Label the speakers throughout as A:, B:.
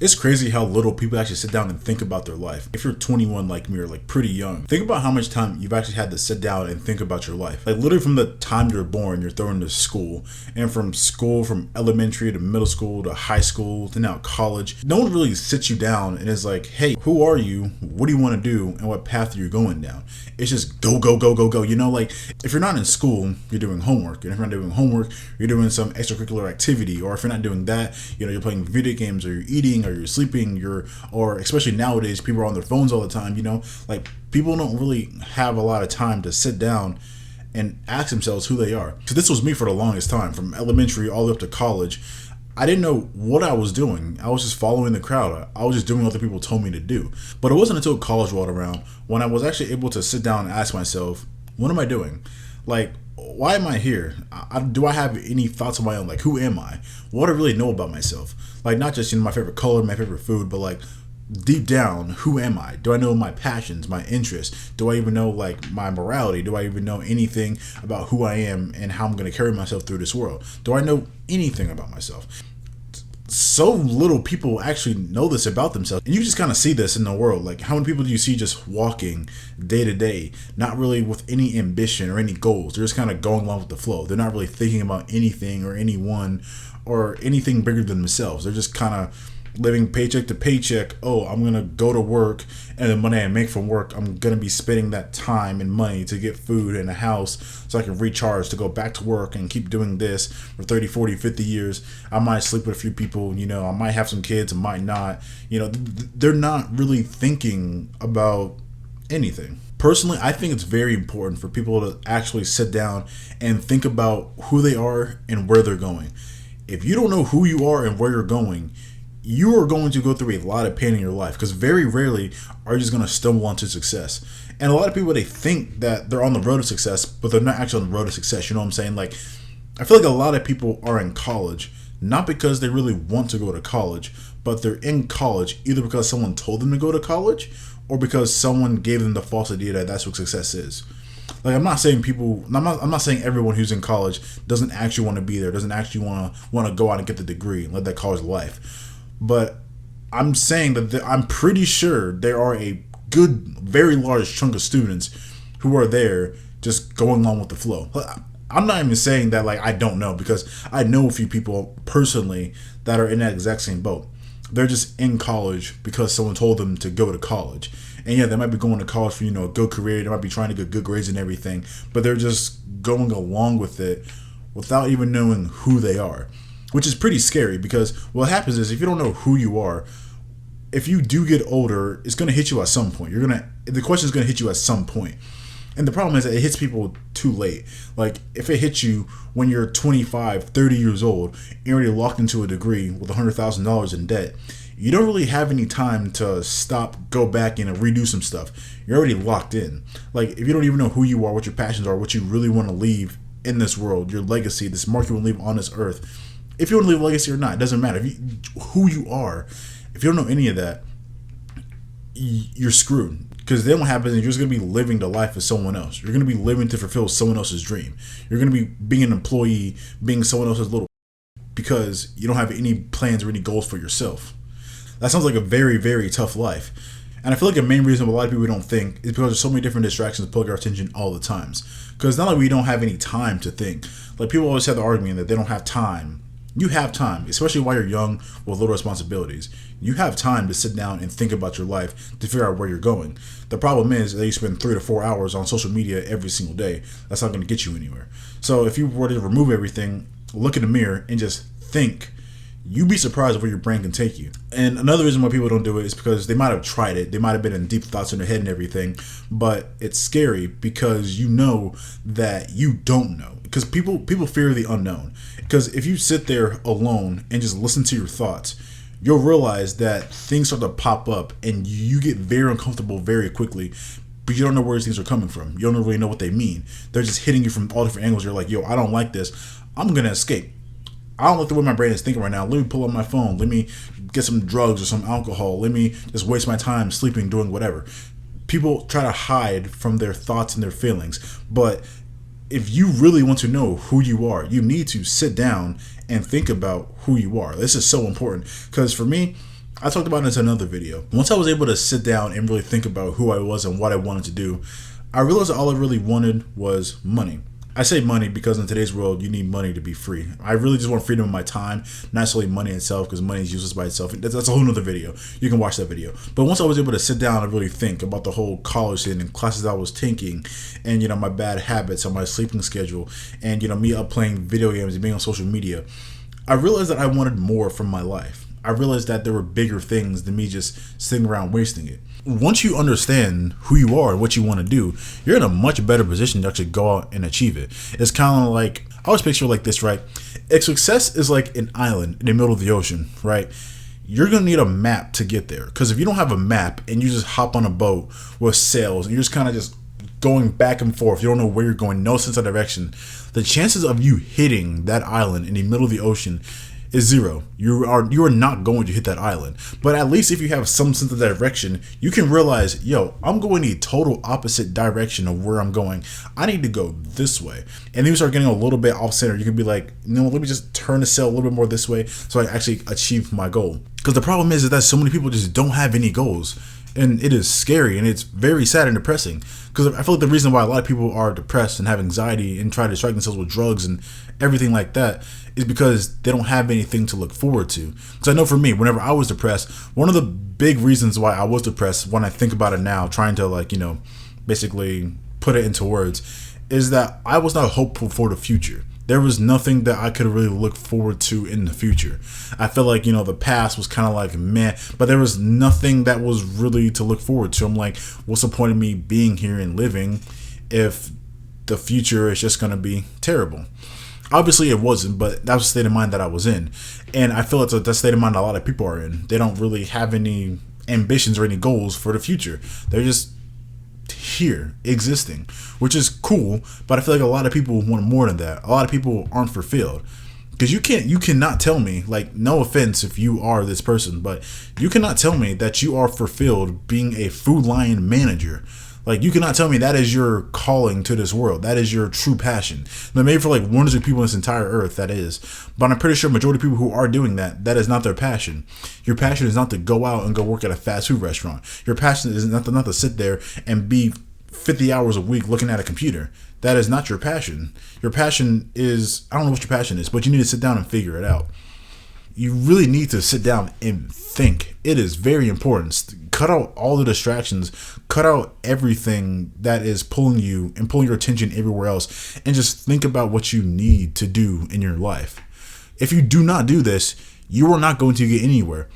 A: It's crazy how little people actually sit down and think about their life. If you're 21 like me or like pretty young, think about how much time you've actually had to sit down and think about your life. Like literally from the time you're born, you're thrown into school. And from school, from elementary to middle school to high school to now college, no one really sits you down and is like, hey, who are you? What do you want to do? And what path are you going down? It's just go, go, go, go, go. You know, like if you're not in school, you're doing homework. And if you're not doing homework, you're doing some extracurricular activity. Or if you're not doing that, you're playing video games or you're eating or you're sleeping, or especially nowadays, people are on their phones all the time, like people don't really have a lot of time to sit down and ask themselves who they are. So this was me for the longest time, from elementary all the way up to college. I didn't know what I was doing. I was just following the crowd. I was just doing what other people told me to do. But it wasn't until college rolled around when I was actually able to sit down and ask myself, what am I doing? Like, why am I here? Do I have any thoughts of my own? Like, who am I? What do I really know about myself? Like, not just, my favorite color, my favorite food, but like, deep down, who am I? Do I know my passions, my interests? Do I even know, like, my morality? Do I even know anything about who I am and how I'm going to carry myself through this world? Do I know anything about myself? So little people actually know this about themselves. And you just kind of see this in the world. Like, how many people do you see just walking day to day, not really with any ambition or any goals? They're just kind of going along with the flow. They're not really thinking about anything or anyone or anything bigger than themselves. They're just kind of living paycheck to paycheck. Oh, I'm going to go to work, and the money I make from work, I'm going to be spending that time and money to get food and a house so I can recharge to go back to work and keep doing this for 30, 40, 50 years. I might sleep with a few people, I might have some kids, I might not. They're not really thinking about anything. Personally, I think it's very important for people to actually sit down and think about who they are and where they're going. If you don't know who you are and where you're going, you are going to go through a lot of pain in your life, because very rarely are you just going to stumble onto success. And a lot of people, they think that they're on the road to success, but they're not actually on the road to success. You know what I'm saying? Like, I feel like a lot of people are in college not because they really want to go to college, but they're in college either because someone told them to go to college or because someone gave them the false idea that that's what success is. Like, I'm not saying everyone who's in college doesn't actually want to be there, doesn't actually want to go out and get the degree and live that college life. But I'm saying that I'm pretty sure there are a good, very large chunk of students who are there just going along with the flow. I'm not even saying that like I don't know, because I know a few people personally that are in that exact same boat. They're just in college because someone told them to go to college. And yeah, they might be going to college for, a good career. They might be trying to get good grades and everything, but they're just going along with it without even knowing who they are. Which is pretty scary, because what happens is if you don't know who you are, if you do get older, it's going to hit you at some point. The question is going to hit you at some point. And the problem is that it hits people too late. Like, if it hits you when you're 25, 30 years old, you're already locked into a degree with $100,000 in debt, you don't really have any time to stop, go back and redo some stuff. You're already locked in. Like, if you don't even know who you are, what your passions are, what you really want to leave in this world, your legacy, this mark you want to leave on this earth, if you want to leave a legacy or not, it doesn't matter. Who you are, if you don't know any of that, you're screwed. Because then what happens is you're just going to be living the life of someone else. You're going to be living to fulfill someone else's dream. You're going to be being an employee, being someone else's little, because you don't have any plans or any goals for yourself. That sounds like a very, very tough life. And I feel like the main reason why a lot of people don't think is because there's so many different distractions that pull our attention all the times. Because not like we don't have any time to think. Like, people always have the argument that they don't have time. You have time, especially while you're young with little responsibilities. You have time to sit down and think about your life, to figure out where you're going. The problem is that you spend 3 to 4 hours on social media every single day. That's not going to get you anywhere. So if you were to remove everything, look in the mirror and just think, you'd be surprised of where your brain can take you. And another reason why people don't do it is because they might have tried it. They might have been in deep thoughts in their head and everything, but it's scary because you know that you don't know. Because people fear the unknown. Because if you sit there alone and just listen to your thoughts, you'll realize that things start to pop up and you get very uncomfortable very quickly, but you don't know where these things are coming from. You don't really know what they mean. They're just hitting you from all different angles. You're like, yo, I don't like this. I'm going to escape. I don't like the way my brain is thinking right now. Let me pull up my phone. Let me get some drugs or some alcohol. Let me just waste my time sleeping, doing whatever. People try to hide from their thoughts and their feelings, but if you really want to know who you are, you need to sit down and think about who you are. This is so important, because for me, I talked about this in another video. Once I was able to sit down and really think about who I was and what I wanted to do, I realized that all I really wanted was money. I say money because in today's world, you need money to be free. I really just want freedom of my time, not necessarily money itself, because money is useless by itself. That's a whole nother video. You can watch that video. But once I was able to sit down and really think about the whole college thing and classes I was taking, and my bad habits and my sleeping schedule, and me up playing video games and being on social media, I realized that I wanted more from my life. I realized that there were bigger things than me just sitting around wasting it. Once you understand who you are and what you want to do, you're in a much better position to actually go out and achieve it. It's kind of like, I always picture it like this, right? If success is like an island in the middle of the ocean, right? You're going to need a map to get there. Because if you don't have a map and you just hop on a boat with sails and you're just kind of just going back and forth, you don't know where you're going, no sense of direction, the chances of you hitting that island in the middle of the ocean is zero. You are not going to hit that island. But at least if you have some sense of direction, you can realize, I'm going the total opposite direction of where I'm going. I need to go this way. And then you start getting a little bit off center. You can be like, let me just turn the sail a little bit more this way so I actually achieve my goal. Because the problem is that so many people just don't have any goals. And it is scary and it's very sad and depressing. Because I feel like the reason why a lot of people are depressed and have anxiety and try to distract themselves with drugs and everything like that is because they don't have anything to look forward to. Because I know for me, whenever I was depressed, one of the big reasons why I was depressed, when I think about it now, trying to basically put it into words, is that I was not hopeful for the future. There was nothing that I could really look forward to in the future. I felt like, the past was kind of like meh, but there was nothing that was really to look forward to. I'm like, what's the point of me being here and living if the future is just going to be terrible? Obviously it wasn't, but that was the state of mind that I was in. And I feel it's that state of mind a lot of people are in. They don't really have any ambitions or any goals for the future. They're just here existing, which is cool, but I feel like a lot of people want more than that. A lot of people aren't fulfilled. Because you cannot tell me, like, no offense if you are this person, but you cannot tell me that you are fulfilled being a Food Lion manager. Like, you cannot tell me that is your calling to this world. That is your true passion. Now, maybe for like 100 people on this entire earth, that is. But I'm pretty sure majority of people who are doing that, that is not their passion. Your passion is not to go out and go work at a fast food restaurant. Your passion is not to sit there and be 50 hours a week looking at a computer. That is not your passion. Your passion is, I don't know what your passion is, but you need to sit down and figure it out. You really need to sit down and think. It is very important. Cut out all the distractions. Cut out everything that is pulling you and pulling your attention everywhere else. And just think about what you need to do in your life. If you do not do this, you are not going to get anywhere.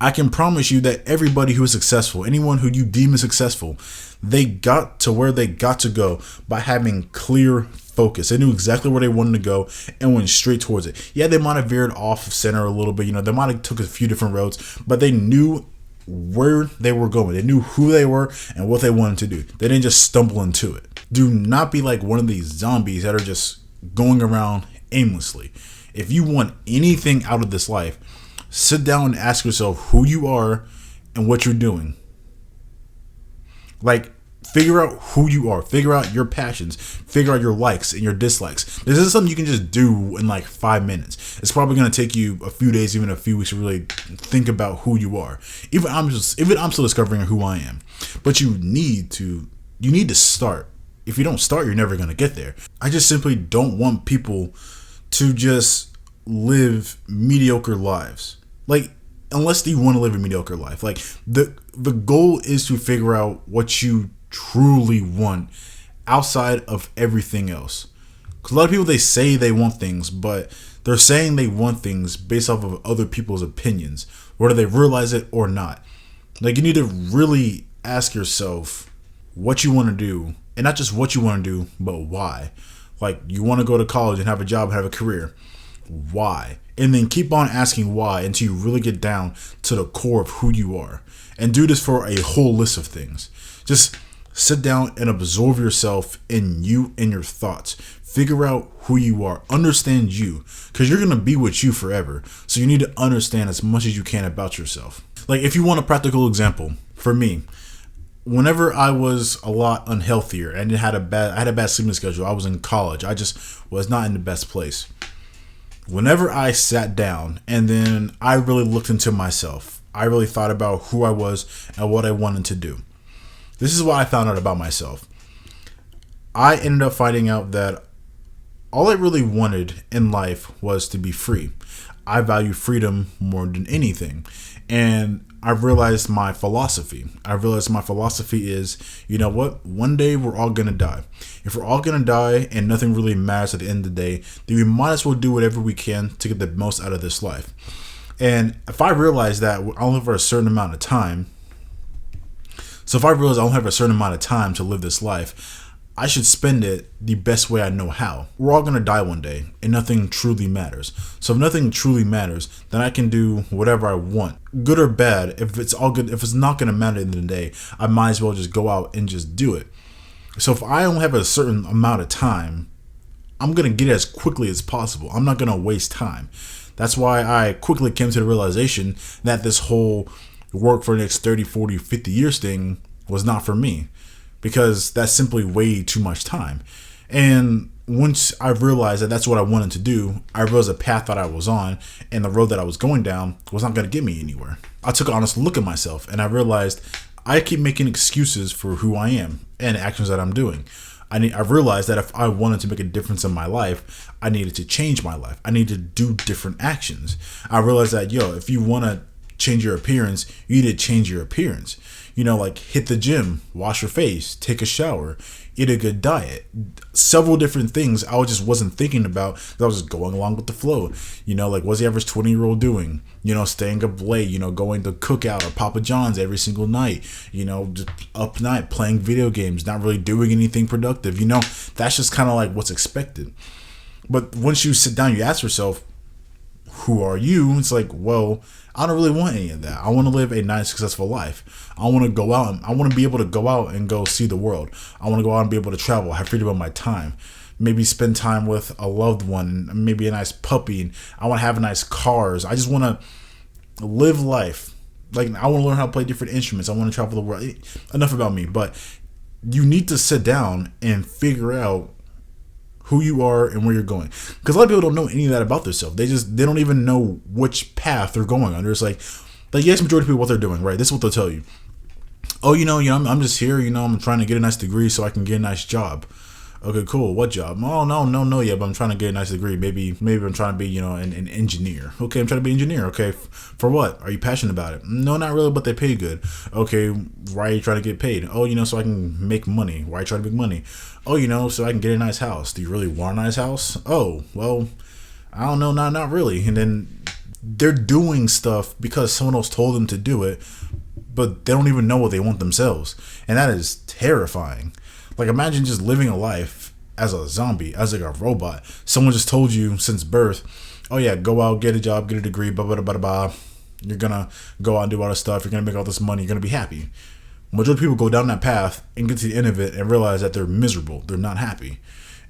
A: I can promise you that everybody who is successful, anyone who you deem as successful, they got to where they got to go by having clear focus. They knew exactly where they wanted to go and went straight towards it. Yeah, they might have veered off of center a little bit. They might have took a few different roads, but they knew where they were going. They knew who they were and what they wanted to do. They didn't just stumble into it. Do not be like one of these zombies that are just going around aimlessly. If you want anything out of this life, sit down and ask yourself who you are and what you're doing. Like, figure out who you are. Figure out your passions. Figure out your likes and your dislikes. This is something you can just do in like 5 minutes. It's probably going to take you a few days, even a few weeks to really think about who you are. Even I'm still discovering who I am. But you need to start. If you don't start, you're never going to get there. I just simply don't want people to just live mediocre lives. Like, unless you want to live a mediocre life. Like, the goal is to figure out what you truly want outside of everything else. Because a lot of people, they say they want things, but they're saying they want things based off of other people's opinions, whether they realize it or not. Like, you need to really ask yourself what you want to do, and not just what you want to do, but why. Like, you want to go to college and have a job and have a career. Why? And then keep on asking why until you really get down to the core of who you are. And do this for a whole list of things. Just sit down and absorb yourself in you and your thoughts. Figure out who you are. Understand you. Because you're going to be with you forever. So you need to understand as much as you can about yourself. Like, if you want a practical example, for me, whenever I was a lot unhealthier and I had a bad sleeping schedule, I was in college. I just was not in the best place. Whenever I sat down and then I really looked into myself, I really thought about who I was and what I wanted to do. This is what I found out about myself. I ended up finding out that all I really wanted in life was to be free. I value freedom more than anything. And I realized my philosophy. I realized my philosophy is, you know what? One day we're all going to die. If we're all going to die and nothing really matters at the end of the day, then we might as well do whatever we can to get the most out of this life. And if I realize that I only have a certain amount of time, if I realize I only have a certain amount of time to live this life, I should spend it the best way I know how. We're all going to die one day and nothing truly matters. So if nothing truly matters, then I can do whatever I want. Good or bad, if it's all good, if it's not going to matter at the end of the day, I might as well just go out and just do it. So if I only have a certain amount of time, I'm going to get it as quickly as possible. I'm not going to waste time. That's why I quickly came to the realization that this whole work for the next 30, 40, 50 years thing was not for me. Because that's simply way too much time. And once I realized that that's what I wanted to do, I realized the path that I was on and the road that I was going down was not going to get me anywhere. I took an honest look at myself and I realized I keep making excuses for who I am and actions that I'm doing. I realized that if I wanted to make a difference in my life, I needed to change my life. I needed to do different actions. I realized that, if you want to change your appearance, you need to change your appearance. Like hit the gym, wash your face, take a shower, eat a good diet. Several different things I just wasn't thinking about. I was just going along with the flow. Like what's the average 20-year-old doing? Staying up late, going to Cookout or Papa John's every single night. Just up night playing video games, not really doing anything productive. That's just kind of like what's expected. But once you sit down, you ask yourself, who are you? It's like, well, I don't really want any of that. I want to live a nice, successful life. I want to go out. I want to be able to go out and go see the world. I want to go out and be able to travel, have freedom of my time. Maybe spend time with a loved one, maybe a nice puppy. And I want to have nice cars. I just want to live life. Like, I want to learn how to play different instruments. I want to travel the world. Enough about me. But you need to sit down and figure out who you are and where you're going, because a lot of people don't know any of that about themselves. They don't even know which path they're going on. There's like yes, majority of people what they're doing, right? This is what they'll tell you. Oh, I'm just here. I'm trying to get a nice degree so I can get a nice job. Okay, cool. What job? Oh, no, yeah, but I'm trying to get a nice degree. Maybe I'm trying to be, an engineer. Okay, I'm trying to be an engineer. Okay, for what? Are you passionate about it? No, not really, but they pay good. Okay, why are you trying to get paid? Oh, so I can make money. Why are you trying to make money? Oh, so I can get a nice house. Do you really want a nice house? Oh, well, I don't know, not really. And then they're doing stuff because someone else told them to do it, but they don't even know what they want themselves. And that is terrifying. Like, imagine just living a life as a zombie, as like a robot. Someone just told you since birth, oh yeah, go out, get a job, get a degree, blah, blah, blah, blah. You're going to go out and do all this stuff. You're going to make all this money. You're going to be happy. Majority of people go down that path and get to the end of it and realize that they're miserable. They're not happy.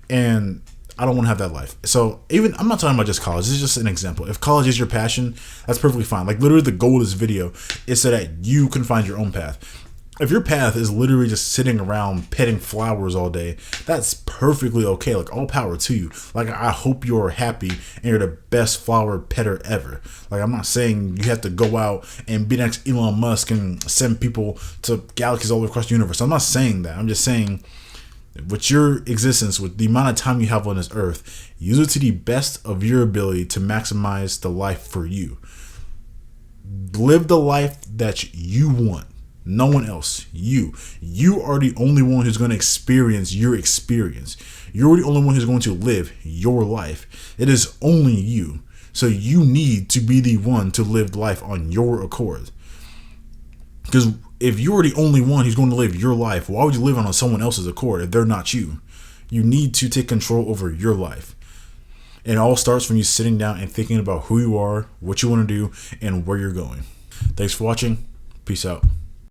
A: And I don't want to have that life. So I'm not talking about just college. This is just an example. If college is your passion, that's perfectly fine. Like, literally the goal of this video is so that you can find your own path. If your path is literally just sitting around petting flowers all day, that's perfectly okay. Like, all power to you. Like, I hope you're happy and you're the best flower petter ever. Like, I'm not saying you have to go out and be next Elon Musk and send people to galaxies all across the universe. I'm not saying that. I'm just saying, with your existence, with the amount of time you have on this earth, use it to the best of your ability to maximize the life for you. Live the life that you want. No one else. You are the only one who's going to experience your experience. You're the only one who's going to live your life. It is only you. So you need to be the one to live life on your accord. Because if you're the only one who's going to live your life, why would you live on someone else's accord if they're not you? You need to take control over your life. It all starts from you sitting down and thinking about who you are, what you want to do, and where you're going. Thanks for watching. Peace out.